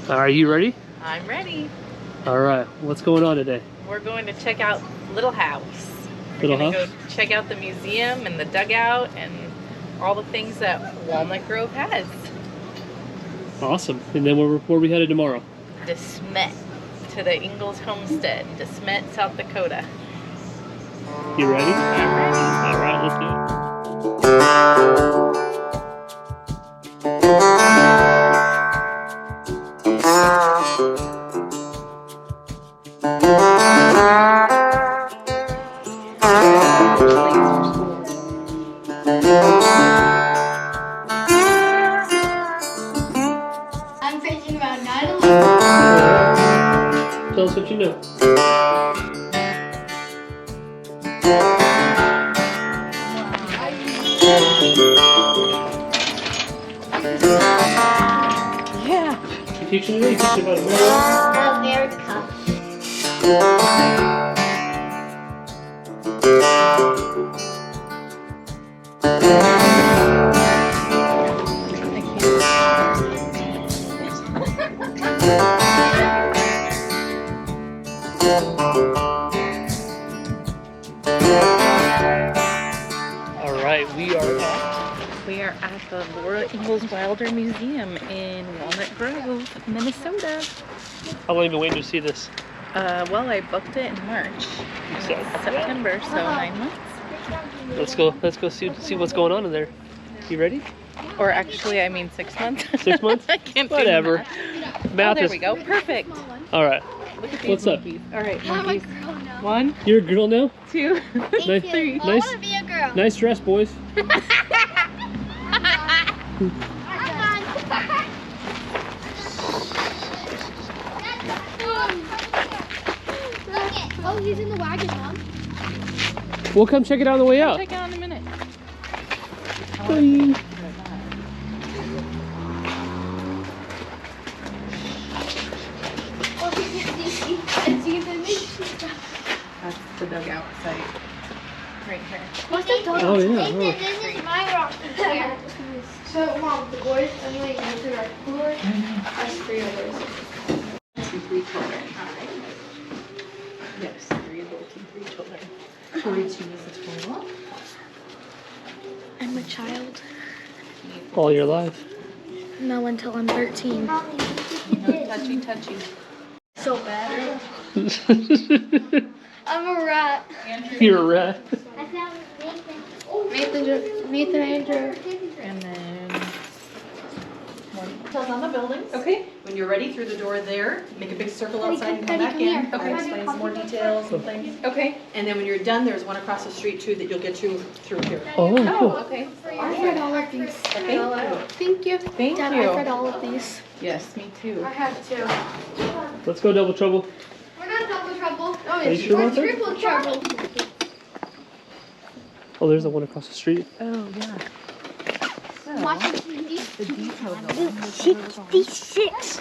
Are you ready? I'm ready. All right. What's going on today? We're going to check out Little House. Little We're going to House? go check out the museum and the dugout and all the things that Walnut Grove has. Awesome. And then where we headed tomorrow? DeSmet, to the Ingalls homestead, DeSmet, South Dakota. You ready? I'm ready. All right, let's do it. I'm thinking about 9/11. Tell us what you know. Yeah. You teaching today? You teaching about America? America. All right, we are at the Laura Ingalls Wilder Museum in Walnut Grove, Minnesota. How long have you been waiting to see this? Well, I booked it in March. And So- it's September, so 9 months. Let's go see what's going on in there. You ready? Or actually, I mean 6 months. 6 months? I can't Whatever. do math. Oh, Math there is. we go. Perfect. All right. Look at these What's up? monkeys. All right, I'm a monkeys. girl now. 1, You're a girl now? 2, Nice. 3. I Nice. want to be a girl. Nice dress, boys. Oh, he's in the wagon, Mom. We'll come check it out on the way out. Check it out in a minute. Bye. Oh, That's the dugout site. Right here. what's the dog? Oh, yeah. Nathan, Oh. this is my rock here. So, Mom, the boys, I'm going to go to our cooler. Us 3 others. 3 children. Yes, 3 adults and 3 children. 42 is the total. I'm a child. All your life. No, until I'm 13. No touchy. So bad. I'm a rat. You're a rat. Nathan Andrew. And then Details on the buildings. okay. When you're ready, through the door there, make a big circle Daddy, outside and Daddy, come back come in. here. Okay, Daddy, explain come some more here. details and things. Okay. And then when you're done, there's one across the street too that you'll get to through here. Oh, Oh, cool. okay. I've read all of these. Okay? Thank you. Thank Dad, you. I've read all of these. Yes, me too. I have 2. Let's go, Double Trouble. We're not double trouble. Oh, Are you sure we're about that? triple trouble. Oh, there's the one across the street. Oh, yeah. The detail These 6.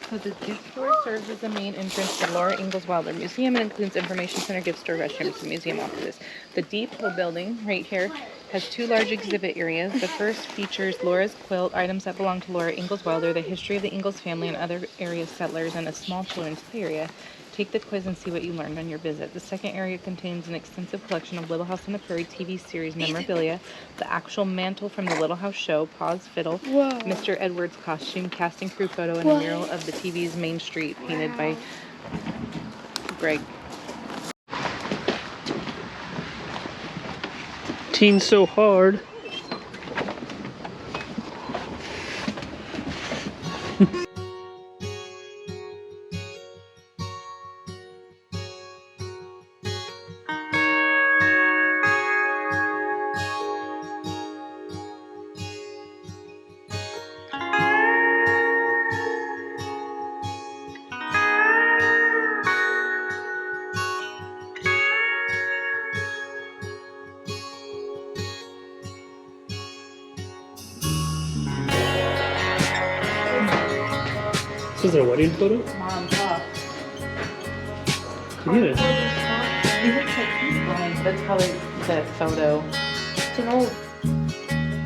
So the gift store serves as the main entrance to Laura Ingalls Wilder Museum and includes information center, gift store, restrooms, and museum offices. The depot building right here has 2 large exhibit areas. The first features Laura's quilt, items that belong to Laura Ingalls Wilder, the history of the Ingalls family and other area settlers, and a small children's play area. Take the quiz and see what you learned on your visit. The second area contains an extensive collection of Little House on the Prairie TV series memorabilia, the actual mantle from the Little House show, Pa's Fiddle, Mr. Edwards' costume, casting crew photo, and a mural of the TV's Main Street painted by Greg. Teen So Hard. This is a wedding photo? Mom's off. Yeah. He looks like he's blind. That's probably the photo. It's an old.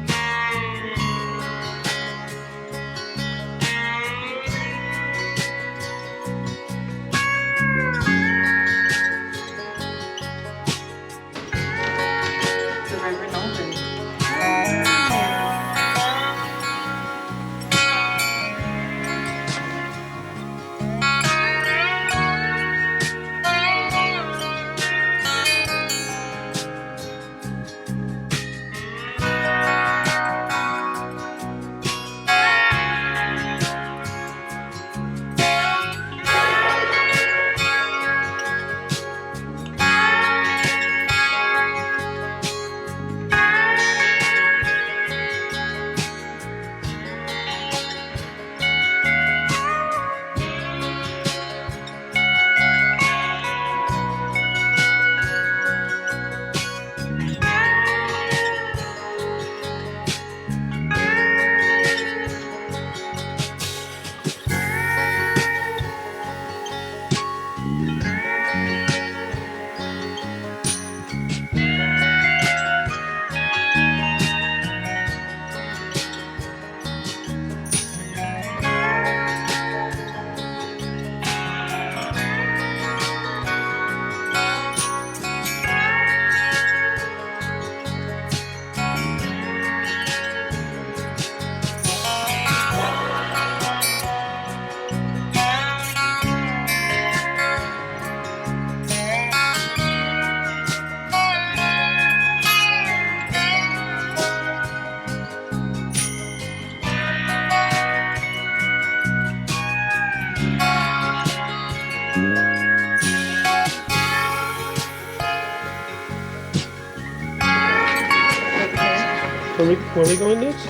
Where are we going next?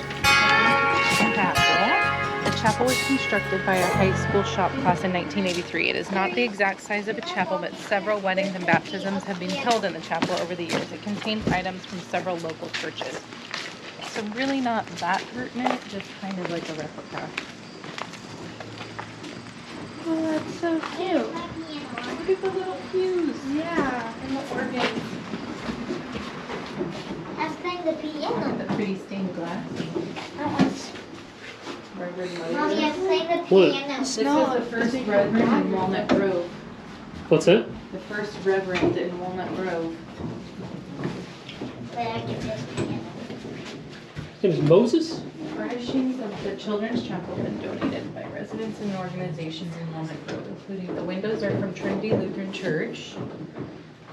Chapel. The chapel was constructed by a high school shop class in 1983. It is not the exact size of a chapel, but several weddings and baptisms have been held in the chapel over the years. It contains items from several local churches. So really not that pertinent, just kind of like a replica. Oh, that's so cute. Look at the little pews. Yeah. And the organ. That's playing the piano. The pretty stained glass. Reverend Mommy, Moses. I'm playing the What? piano. This was the first reverend in Walnut Grove. What's that? The first reverend in Walnut Grove. Wait, I can play the piano. His name is Moses? Furnishings of the Children's Chapel have been donated by residents and organizations in Walnut Grove, including the windows are from Trinity Lutheran Church.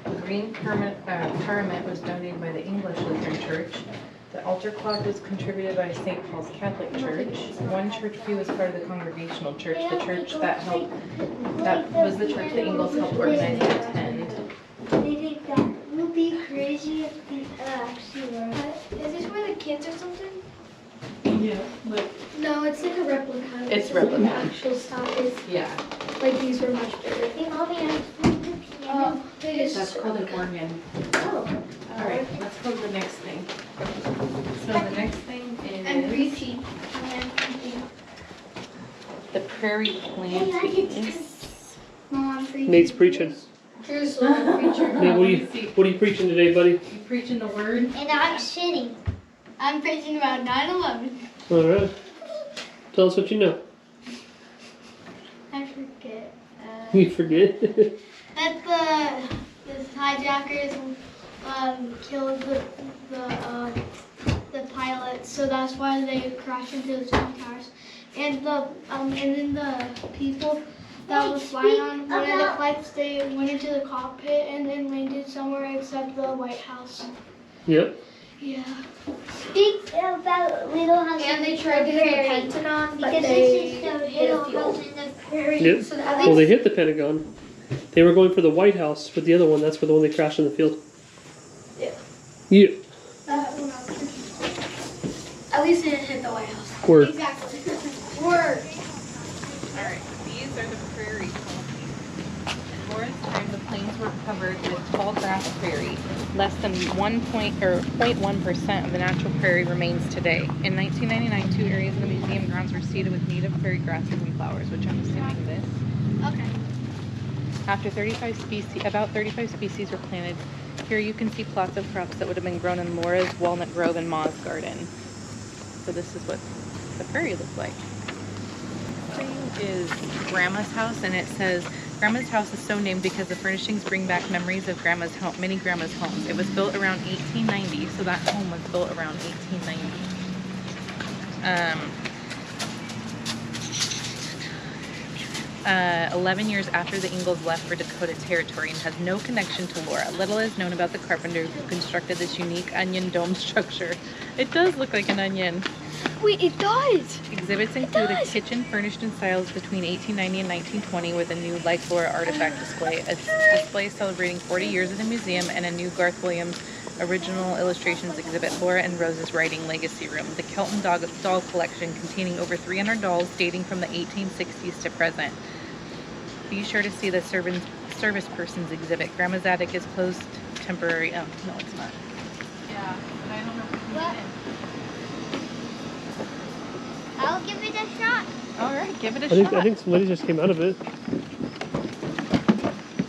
The green parament was donated by the English Lutheran Church. The altar clock was contributed by St. Paul's Catholic Church. One church pew was part of the Congregational Church, the church that was the church that Ingalls helped organize and attend. They think that would be crazy if we actually were. Is this where the kids or something? Yeah, but No, it's like a replica. It's This is what replica. The actual stuff is yeah, like these were much bigger. Hey, Mommy, I'm playing the piano. They just. that's called an organ. Oh. All right, let's go to the next thing. So the next thing And is preaching. the Prairie plantings. Mom, preaching. Nate's preaching. Jerusalem preacher. Nate, what are you preaching today, buddy? You preaching the word? And I'm sitting. I'm preaching about 9/11. All right. Tell us what you know. I forget. You forget. That the hijackers killed the pilot, so that's why they crashed into the Twin Towers. And then the people that was flying on one of the flights, they went into the cockpit and then landed somewhere except the White House. Yep. Yeah. Speak about Little House And they in tried to the hit the Prairie. Pentagon, but Because they this is the hit Little a House field. in the Prairie. Yep. So Well, they hit the Pentagon. They were going for the White House, but the other one, that's for the one they crashed in the field. Yeah. Yeah. At least it didn't hit the White House. Word. Exactly. Word. Alright, these are the prairie plantings. In Laura's time, the plains were covered with tall grass prairie. Less than 0.1% of the natural prairie remains today. In 1999, 2 areas of the museum grounds were seeded with native prairie grasses and flowers, which I'm assuming this. Okay. After about 35 species were planted. Here you can see plots of crops that would have been grown in Laura's, Walnut Grove, and Ma's garden. So this is what the prairie looks like. Is Grandma's house, and it says Grandma's house is so named because the furnishings bring back memories of Grandma's home, many Grandma's homes. It was built around 1890, so that home was built around 1890. 11 years after the Ingalls left for Dakota Territory and has no connection to Laura. Little is known about the carpenter who constructed this unique onion dome structure. It does look like an onion. Wait, it does. Exhibits include a kitchen furnished in styles between 1890 and 1920 with a new Like Laura artifact display, a display celebrating 40 years of the museum, and a new Garth Williams original illustrations exhibit, Laura and Rose's Writing Legacy Room. The Kelton doll collection containing over 300 dolls dating from the 1860s to present. Be sure to see the service persons exhibit. Grandma's attic is closed temporary. Oh, no, it's not. Yeah, but I don't know if we can get in. I'll give it a shot. All right, give it a I shot. think some ladies just came out of it.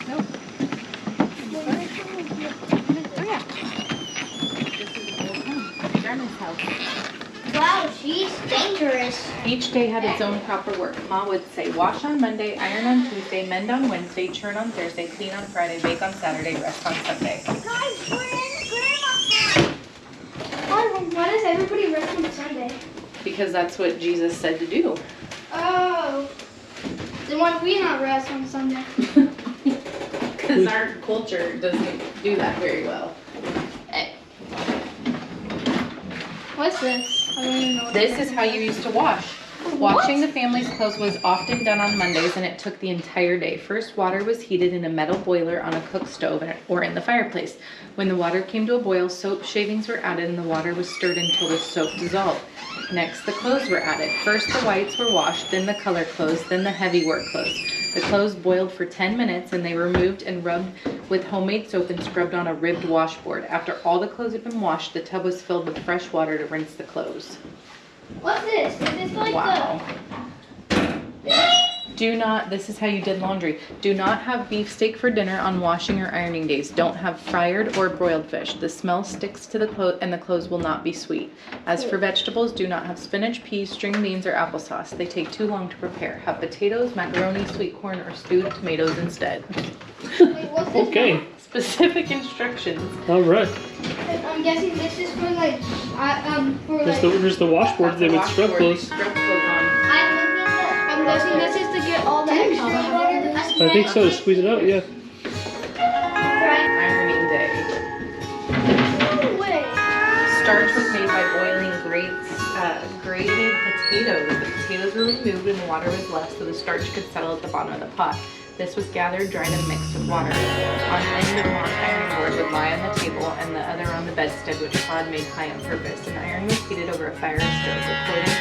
Nope. Oh yeah. This is an old home. Grandma's house. Wow, she's dangerous. Each day had its own proper work. Ma would say, wash on Monday, iron on Tuesday, mend on Wednesday, churn on Thursday, clean on Friday, bake on Saturday, rest on Sunday. Guys, we're in Grandma's house. Why does everybody rest on Sunday? Because that's what Jesus said to do. Oh. Then why do we not rest on Sunday? Because our culture doesn't do that very well. What's this? I don't even know what This is how you used to wash. Washing the family's clothes was often done on Mondays, and it took the entire day. First, water was heated in a metal boiler on a cook stove or in the fireplace. When the water came to a boil, soap shavings were added and the water was stirred until the soap dissolved. Next, the clothes were added. First, the whites were washed, then the color clothes, then the heavy work clothes. The clothes boiled for 10 minutes and they were removed and rubbed with homemade soap and scrubbed on a ribbed washboard. After all the clothes had been washed, the tub was filled with fresh water to rinse the clothes. What's this? Is this like Wow. Do not, this is how you did laundry. Do not have beefsteak for dinner on washing or ironing days. Don't have fried or broiled fish. The smell sticks to the clothes and the clothes will not be sweet. As for vegetables, do not have spinach, peas, string beans, or applesauce. They take too long to prepare. Have potatoes, macaroni, sweet corn, or stewed tomatoes instead. what's this? Okay. Specific instructions. All right. I'm guessing this is for like, There's the washboard. They would scrub clothes. Scrub clothes on. I'm guessing this is to get all the extra water. I think so. To squeeze it out. Yeah. Ironing day. No way. Starch was made by boiling grated potatoes. The potatoes were removed and the water was left so the starch could settle at the bottom of the pot. This was gathered, dried, and mixed with water. On end of one ironing board would lie on the table and the other on the bedstead, which Claude made high on purpose. An iron was heated over a fire stove. The clothing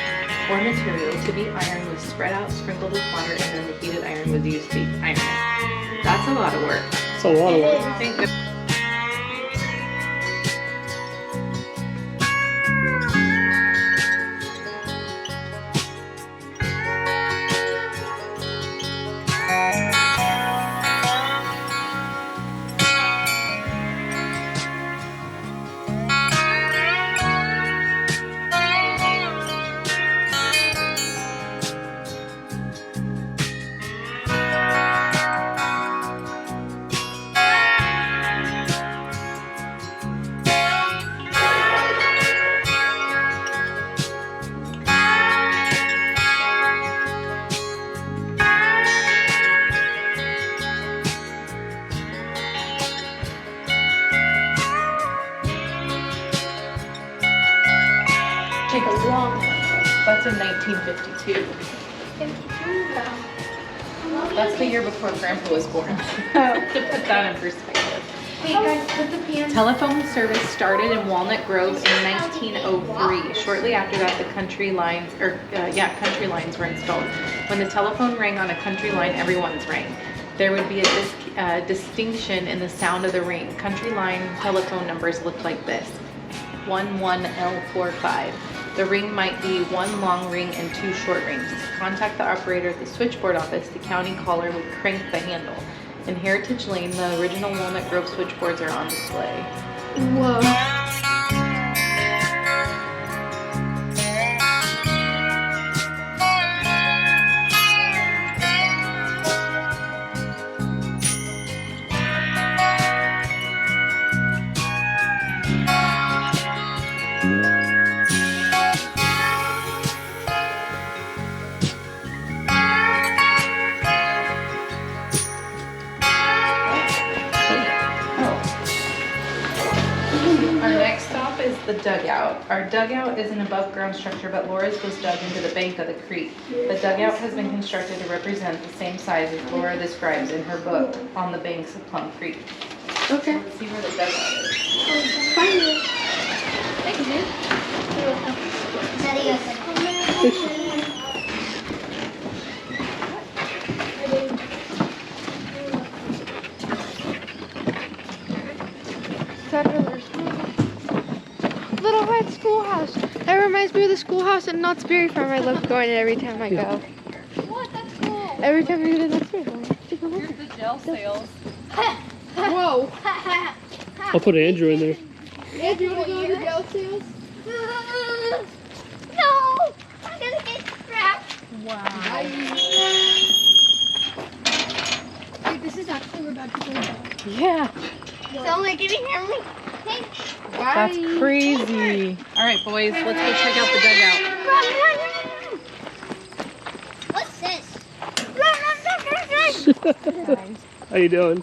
or material to be ironed was spread out, sprinkled with water, and then the heated iron was used to iron it. That's a lot of work. It's a lot of work. Thank goodness. Take a long That's in 1952. That's the year before Grandpa was born. To put that in perspective. Wait, guys, put the pan. Telephone service started in Walnut Grove in 1903. Shortly after that, the country lines were installed. When the telephone rang on a country line, everyone's rang. There would be a distinction in the sound of the ring. Country line telephone numbers looked like this: 11L45. The ring might be one long ring and two short rings. To contact the operator at the switchboard office, the county caller would crank the handle. In Heritage Lane, the original Walnut Grove switchboards are on display. Whoa. Our next stop is the Dugout. Our dugout is an above-ground structure, but Laura's was dug into the bank of the creek. The dugout has been constructed to represent the same size as Laura describes in her book, On the Banks of Plum Creek. Okay. Let's see where the dugout is. Find it. Thank you. Little red schoolhouse. That reminds me of the schoolhouse in Knott's Berry Farm. I love going there every time I go. What? That's cool. Every time I go to Knott's Berry Farm. Here's the gel sales. Whoa. I'll put Andrew in there. Yeah, do you want to go to the gel sales? No! I'm gonna get scratched. Wow. Wait, this is actually we're about to go down. Yeah. Someone can you hear me? Hey, That's crazy. All right, boys, let's go check out the dugout. run, run, run, run. What's this? Run, run, run, run, run. How you doing?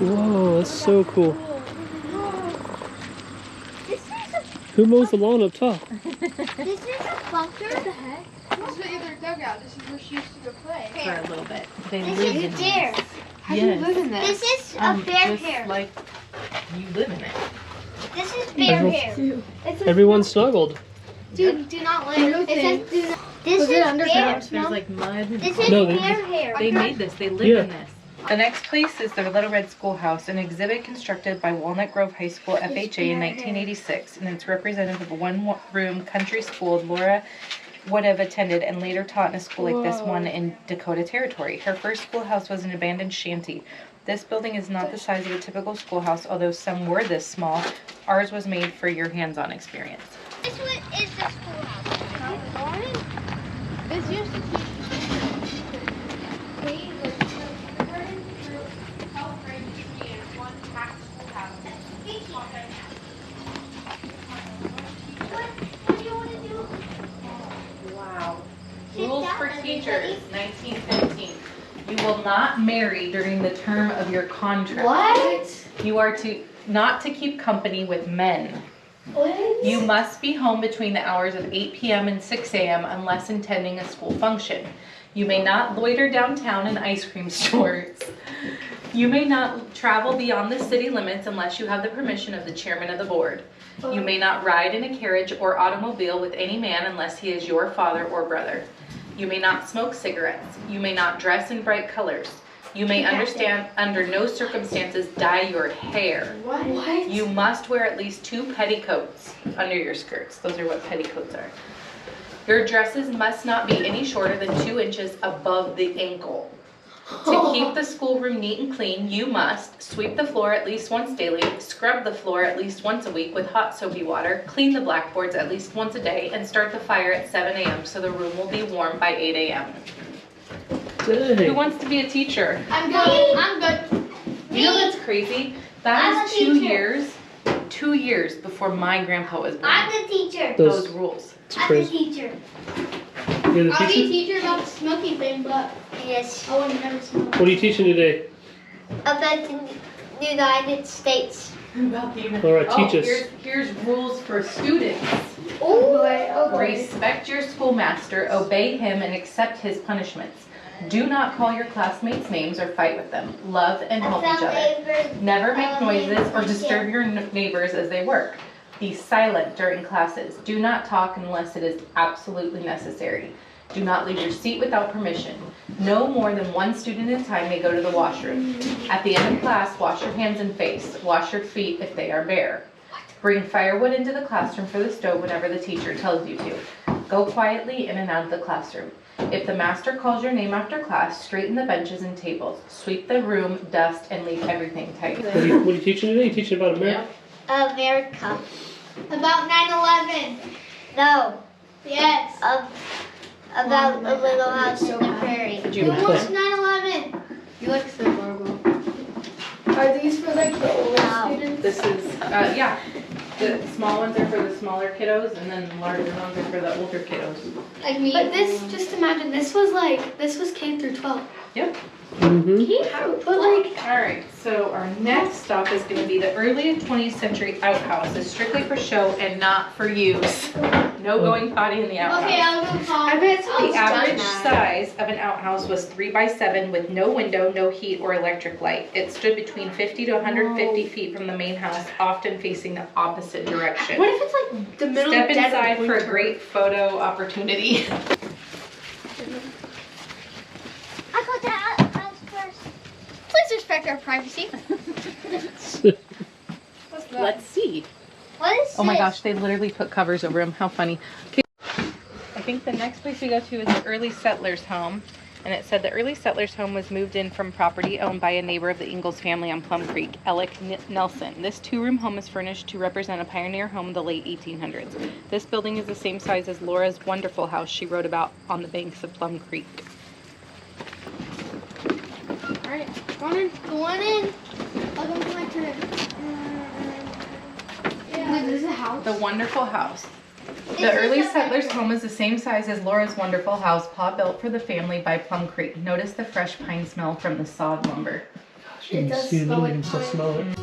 Whoa, that's so cool. This is a Who mows the lawn up top? This is a bunker. What the heck? This is their dugout. This is where she used to go play. For a little bit. They This live is in bear. How do you live in This is a bear just hair. like you live in it. This is bear hair. Everyone snuggled. Dude, do not live. It says do not. This Was is it underground? bear. There's like mud. This is No, they- bear hair. They made this. They live in this. The next place is the Little Red Schoolhouse, an exhibit constructed by Walnut Grove High School FHA in 1986, and it's representative of a one-room country school Laura would have attended and later taught in a school like this one in Dakota Territory. Her first schoolhouse was an abandoned shanty. This building is not the size of a typical schoolhouse, although some were this small. Ours was made for your hands-on experience. This one is the schoolhouse. This used to teach. What do you want to do? Wow. Rules for teachers, 1915. You will not marry during the term of your contract. What? You are not to keep company with men. What? You must be home between the hours of 8 p.m. and 6 a.m. unless attending a school function. You may not loiter downtown in ice cream stores. You may not travel beyond the city limits unless you have the permission of the chairman of the board. You may not ride in a carriage or automobile with any man unless he is your father or brother. You may not smoke cigarettes. You may not dress in bright colors. You may under no circumstances dye your hair. What? You must wear at least 2 petticoats under your skirts. Those are what petticoats are. Your dresses must not be any shorter than 2 inches above the ankle. To keep the schoolroom neat and clean, you must sweep the floor at least once daily, scrub the floor at least once a week with hot soapy water, clean the blackboards at least once a day, and start the fire at 7 a.m. so the room will be warm by 8 a.m. Who Dang. wants to be a teacher? I'm good. I'm good. You know that's crazy? That I'm is a 2 teacher. years. 2 years before my grandpa was born. I'm the teacher. Those rules. It's I'm the crazy. teacher. You're the I'll be a teacher? teacher about the smoking thing, but Yes. I would never smoke. What are you teaching today? About the United States. All right, teach us. Here's rules for students. Oh boy. Oh boy. Respect your schoolmaster, obey him, and accept his punishments. Do not call your classmates names or fight with them. Love and help each other. Never make noises or disturb your neighbors as they work. Be silent during classes. Do not talk unless it is absolutely necessary. Do not leave your seat without permission. No more than 1 student at a time may go to the washroom. At the end of class, wash your hands and face. Wash your feet if they are bare. Bring firewood into the classroom for the stove whenever the teacher tells you to. Go quietly in and out of the classroom. If the master calls your name after class, straighten the benches and tables. Sweep the room, dust, and leave everything tidy. What are you teaching today? You teaching about America? America. About 9/11. No. Yes. About a little house in the prairie. Who wants 9/11? You like the logo? Are these for like the older Wow. students? This is, yeah, the small ones are for the smaller kiddos, and then the larger ones are for the older kiddos. Like me. But this, just imagine, this was K through 12. Yep. Mm-hmm. But like, Alright, so our next stop is going to be the early 20th century outhouse. It's strictly for show and not for use. No going potty in the outhouse. okay, I'll go call. I bet the average size of an outhouse was 3 by 7 with no window, no heat, or electric light. It stood between 50 to 150 feet from the main house, often facing the opposite direction. What if it's like the middle Step of dead inside for a winter? great photo opportunity. I go to the house first. Please respect our privacy. What's that? Let's see. What is Oh my this? gosh, they literally put covers over them. How funny. Okay. I think the next place we go to is the early settlers home. And it said the early settlers home was moved in from property owned by a neighbor of the Ingalls family on Plum Creek, Alec Nelson. This 2-room home is furnished to represent a pioneer home of the late 1800s. This building is the same size as Laura's wonderful house she wrote about on the banks of Plum Creek. Alright, go on in. Go on in. I'll go to my turn. Wait, this is a house? The wonderful house. The early settlers home is the same size as Laura's wonderful house, Pa built for the family by Plum Creek. Notice the fresh pine smell from the sawed lumber. It does See, smell then we like can still pine. smell it.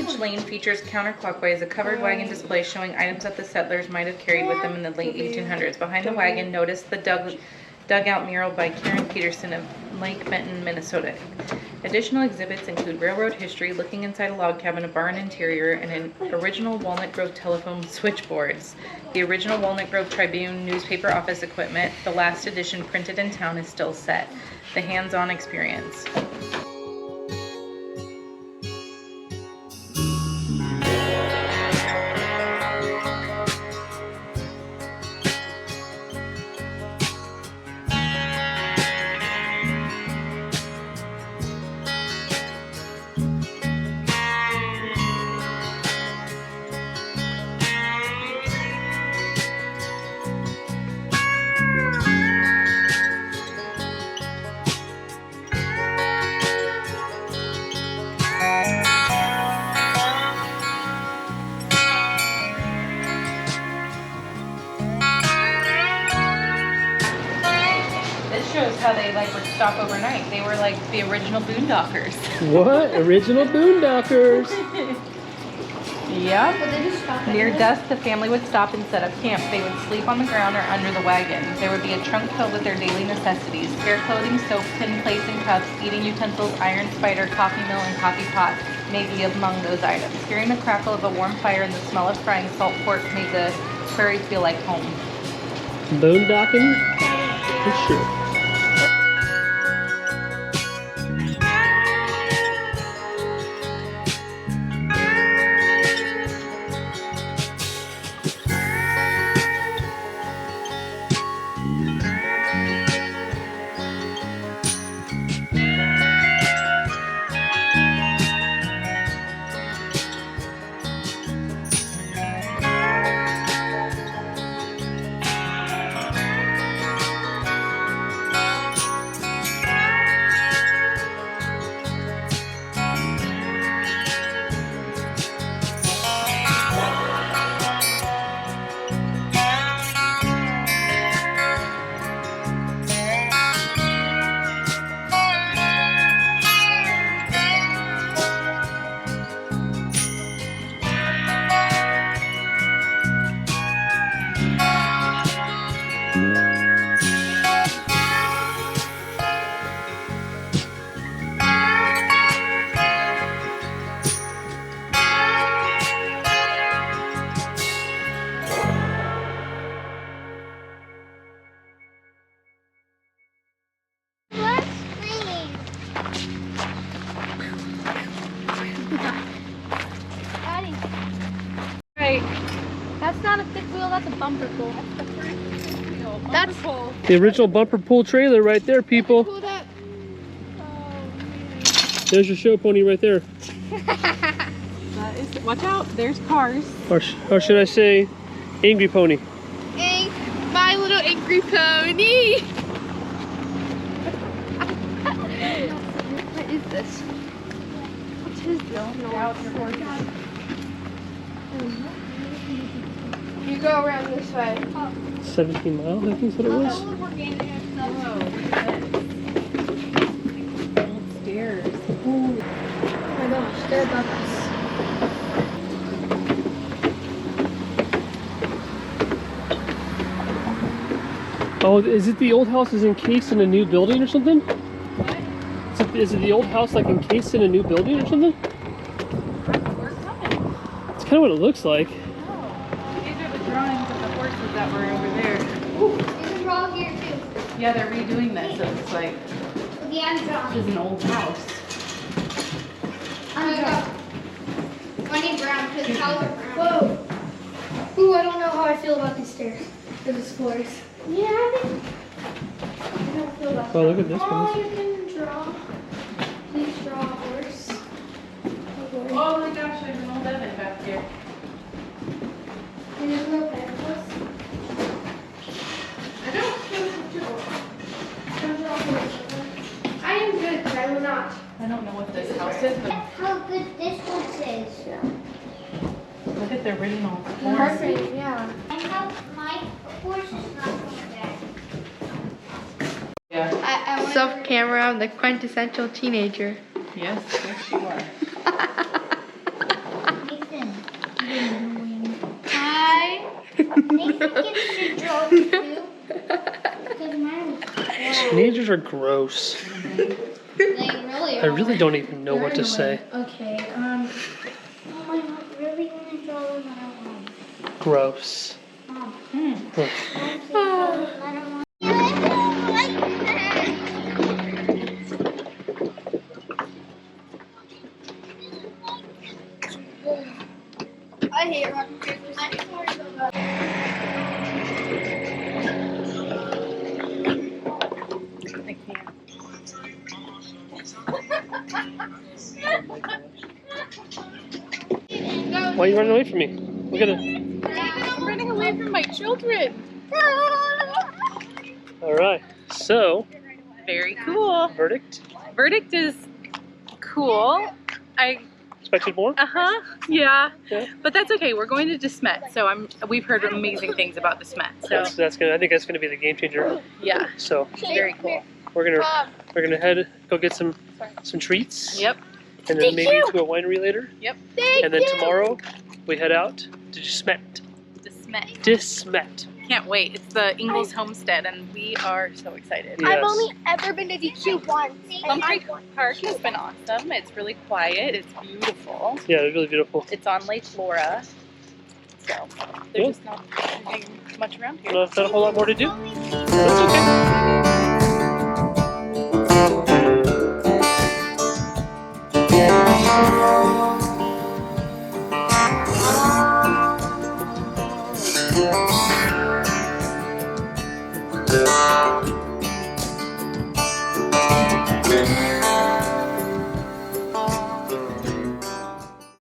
Each lane features counterclockwise a covered wagon display showing items that the settlers might have carried with them in the late 1800s. Behind the wagon, notice the dugout mural by Karen Peterson of Lake Benton, Minnesota. Additional exhibits include railroad history, looking inside a log cabin, a barn interior, and an original Walnut Grove telephone switchboards. The original Walnut Grove Tribune newspaper office equipment, the last edition printed in town, is still set. The hands-on experience. Shows how they would stop overnight. They were like the original Boondockers. What? Original Boondockers. Yep. But they just stop Near dusk, the family would stop and set up camp. They would sleep on the ground or under the wagon. There would be a trunk filled with their daily necessities: spare clothing, soap, tin plates and cups, eating utensils, iron spider, coffee mill, and coffee pot may be among those items. Hearing the crackle of a warm fire and the smell of frying salt pork made the prairie feel like home. Boondocking? For sure. Daddy, Right. that's not a fifth wheel, that's a bumper pull. That's The original bumper pull trailer right there, people. pull that. There's your show pony right there. That is, watch out, there's cars. Or should I say, angry pony. Hey, my little angry pony. What is this? What is this? You go around this way. 17 miles, I think is what it was. Old stairs. Oh my gosh, they're above us. Oh, is it the old house is encased in a new building or something? What? Is it the old house like encased in a new building or something? We're coming. It's kind of what it looks like. Oh, these are the drawings of the horses that were over there. These are all here too. Yeah, they're redoing this, so it's like, The undrawn. this is an old house. I need brown because the houses are brown. Whoa. Ooh, I don't know how I feel about these stairs. Or these floors. Yeah, I don't feel about Oh, look at this Oh, one. you can draw. Please draw a horse. Oh my gosh, there's an old oven back here. And there's no pencils. I don't feel comfortable. I am good, but I will not. I don't know what this house is, but How good this one is. look at the original horse. Perfect, yeah. I know my horse is not like that. Yeah. Self-camera, I'm the quintessential teenager. Yes, yes you are. Nathan gets to draw too. Because mine was bad. Teenagers are gross. They really I really don't even know what to say. Okay, oh my God, really want to draw the letter one. Gross. Mom, Look. letter one. I hate rock, paper, scissors. I can't. Why are you running away from me? Look at it. I'm running away from my children. All right. So, Very cool. verdict. Verdict is cool. Expected more? Yeah. Yeah. But that's okay. We're going to DeSmet, so we've heard amazing things about DeSmet. So That's gonna. I think that's gonna be the game changer. yeah, So very cool. we're gonna go get some treats. Yep. And then maybe to a winery later. Yep. And then tomorrow we head out to DeSmet. DeSmet. DeSmet. Can't wait. It's the Ingalls homestead, and we are so excited. Yes. I've only ever been to DQ once. Plum Creek Park has been awesome. It's really quiet. It's beautiful. Yeah, it's really beautiful. It's on Lake Flora. So there's just not much around here. Not a whole lot more to do. That's okay.